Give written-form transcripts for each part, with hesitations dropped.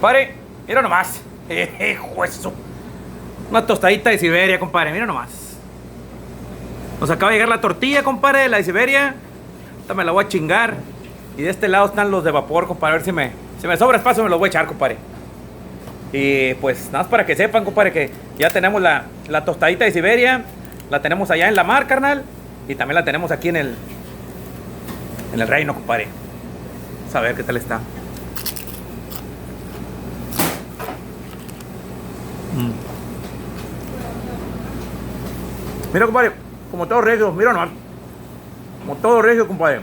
Compadre, mira nomás. Juezo. Una tostadita de Siberia, compadre, mira nomás. Nos acaba de llegar la tortilla, compadre, de la de Siberia. Esta me la voy a chingar. Y de este lado están los de vapor, compadre. A ver si me sobra espacio, me los voy a echar, compadre. Y pues nada más para que sepan, compadre, que ya tenemos la tostadita de Siberia. La tenemos allá en la mar, carnal. Y también la tenemos aquí en el reino, compadre. Vamos a ver qué tal está. Mira, compadre, como todo regio, mira nomás. Como todo regio, compadre.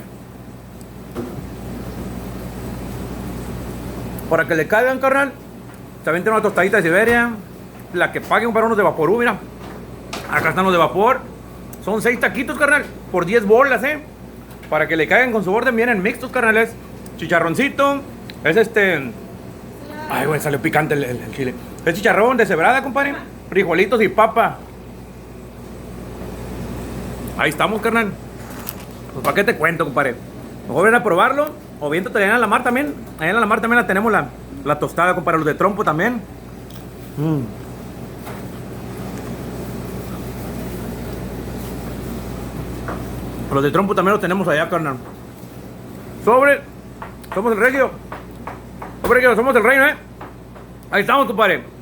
Para que le caigan, carnal, también tiene una tostadita de Siberia. La que paguen para unos de Vaporú, mira. Acá están los de vapor. Son 6 taquitos, carnal, por 10 bolas, para que le caigan con su orden. Vienen mixtos, carnales. Chicharroncito. Es Ay, güey, salió picante el chile. Es chicharrón de cebrada, compadre. Frijolitos y papa. Ahí estamos, carnal. Pues para qué te cuento, compadre. Mejor ven a probarlo. O viéntate allá en la mar también. Allá en la mar también la tenemos la tostada, compadre. Los de trompo también. Los de trompo también los tenemos allá, carnal. Somos el regio. Somos el reino, Ahí estamos, compadre.